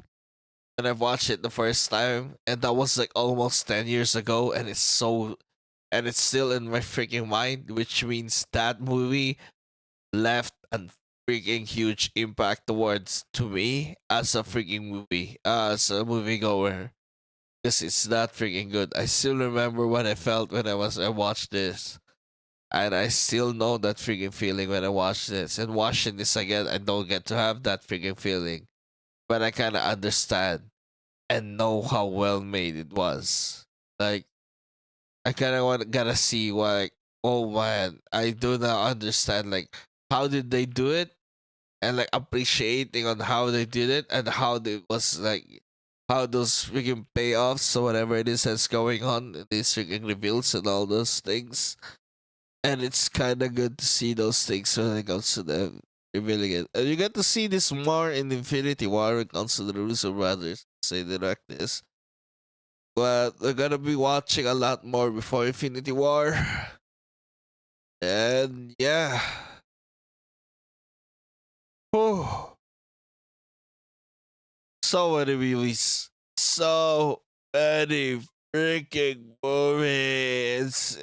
S1: And I watched it the first time, and that was like almost 10 years ago, and it's still in my freaking mind, which means that movie left a freaking huge impact towards to me as a freaking movie, as a moviegoer. Because it's that freaking good. I still remember what I felt when I watched this. And I still know that freaking feeling when I watch this. And watching this again, I don't get to have that freaking feeling. But I kinda understand and know how well made it was. Like I kinda gotta see why, like, oh man, I do not understand like how did they do it, and like appreciating on how they did it and how it was like how those freaking payoffs or whatever it is that's going on, these freaking reveals and all those things. And it's kind of good to see those things when it comes to them revealing it. And you get to see this more in Infinity War when it comes to the Russo brothers, say direct this. But we're gonna be watching a lot more before Infinity War. And yeah. Oh, so many movies. So many freaking movies.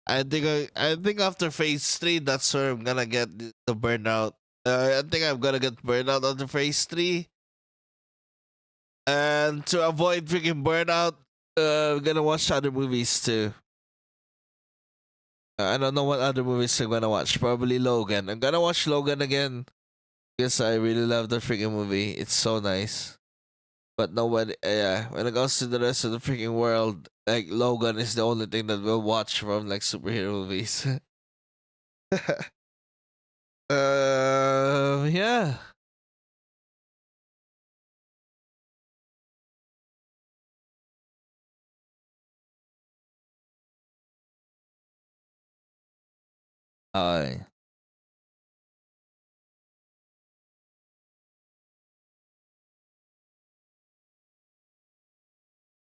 S1: I think after phase 3, that's where I'm gonna get the burnout. I think I'm gonna get burnout after phase 3, and to avoid freaking burnout, I'm gonna watch other movies too. I don't know what other movies I'm gonna watch. Probably Logan. I'm gonna watch Logan again because I really love the freaking movie. It's so nice. But nobody, yeah. When it comes to the rest of the freaking world, like Logan is the only thing that we'll watch from like superhero movies. Yeah. I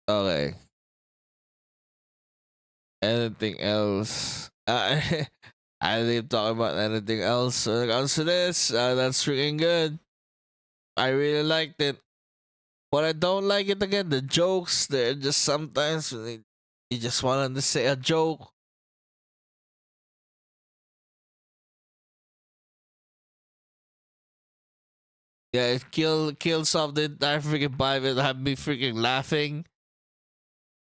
S1: Okay. Anything else? I didn't talk about anything else when it comes to this. That's freaking good. I really liked it. What I don't like it again, the jokes. They're just sometimes you just want to say a joke. Yeah, it kills off the entire freaking vibe and have me freaking laughing.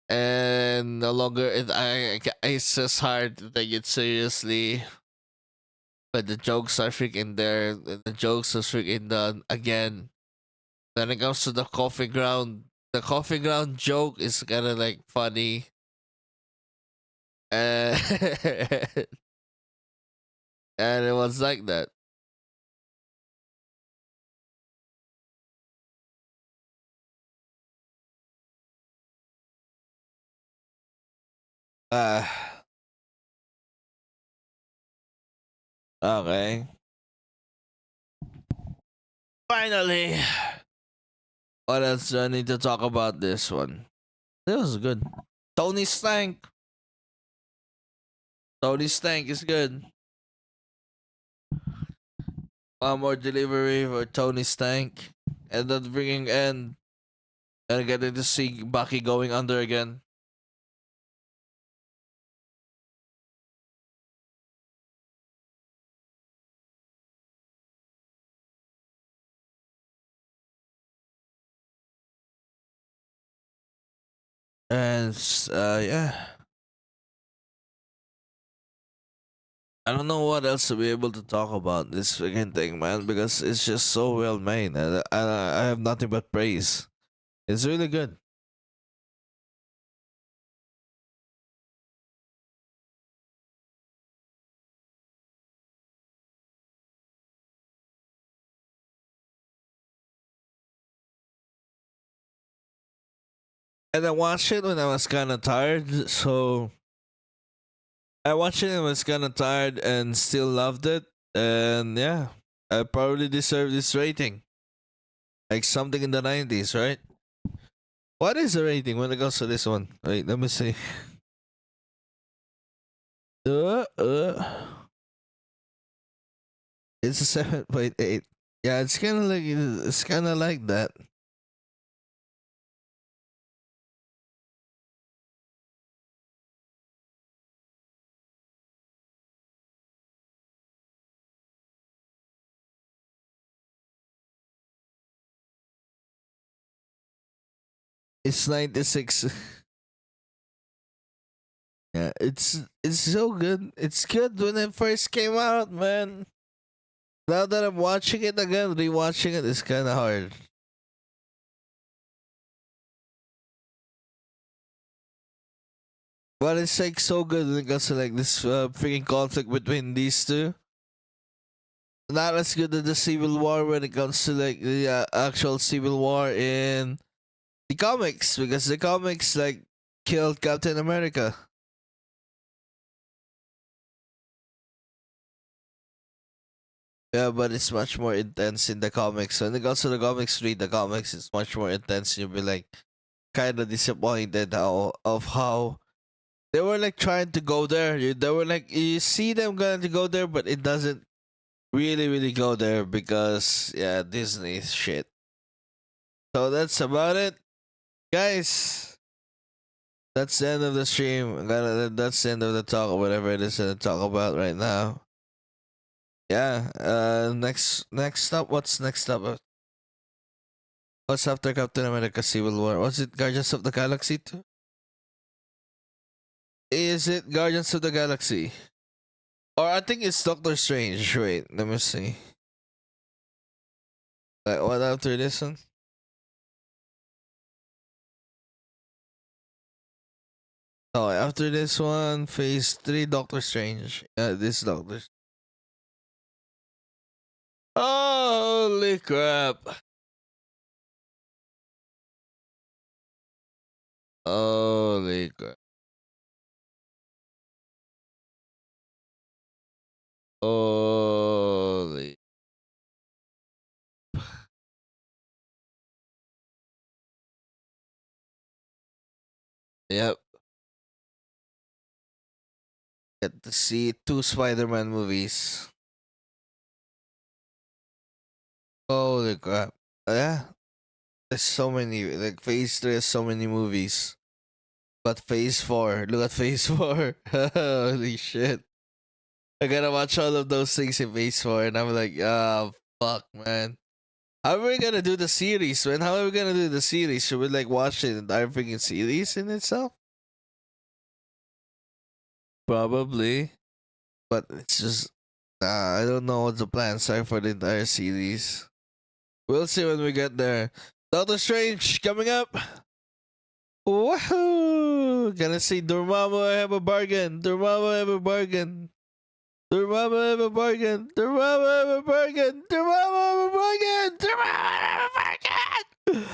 S1: And no longer it's just hard to take it seriously but the jokes are freaking there. The jokes are freaking done again. Then it comes to the coffee ground. The coffee ground joke is kind of like funny. And, and it was like that. Uh, okay. Finally. What else do I need to talk about this one? It was good. Tony Stank. Tony Stank is good. One more delivery for Tony Stank. And then bringing end. And getting to see Bucky going under again. And yeah. I don't know what else to be able to talk about this freaking thing, man, because it's just so well made. And I have nothing but praise. It's really good. And I watched it when I was kind of tired, so I watched it and was kind of tired and still loved it. And yeah, I probably deserve this rating. Like something in the 90s, right? What is the rating when it comes to this one? Wait, let me see. Uh, uh, it's a 7.8. Yeah, it's kind of like that. It's 96. Yeah, it's so good. It's good when it first came out, man. Now that I'm watching it again, rewatching it is kind of hard. But it's like so good when it comes to like this freaking conflict between these two. Not as good as the Civil War when it comes to like the actual Civil War in the comics, because the comics like killed Captain America. Yeah, but it's much more intense in the comics. When it comes to the comics, read the comics, it's much more intense. You'll be like kind of disappointed how they were like trying to go there. They were like you see them going to go there, but it doesn't really go there because yeah, Disney shit. So that's about it, guys. That's the end of the stream. That's the end of the talk or whatever it is to talk about right now. Yeah. Next up. What's next up? What's after Captain America: Civil War? Was it Guardians of the Galaxy too? Is it Guardians of the Galaxy? Or I think it's Doctor Strange. Wait, let me see. Like what after this one? Oh, after this one, Phase 3, Doctor Strange. Yeah, this Doctor. Holy crap! Holy crap! Holy. Yep. Get to see two Spider-Man movies. Holy crap! Yeah, there's so many. Like Phase 3 has so many movies. But Phase 4, look at Phase 4. Holy shit! I gotta watch all of those things in Phase 4, and I'm like, ah, fuck, man. How are we gonna do the series, man? How are we gonna do the series? Should we like watch the entire freaking series in itself? Probably, but it's just I don't know what the plans are for the entire series. We'll see when we get there. Doctor Strange coming up. Woohoo! Gonna see Dormammu have a bargain. Dormammu have a bargain. Dormammu have a bargain. Dormammu have a bargain. Dormammu have a bargain. Dormammu have a bargain.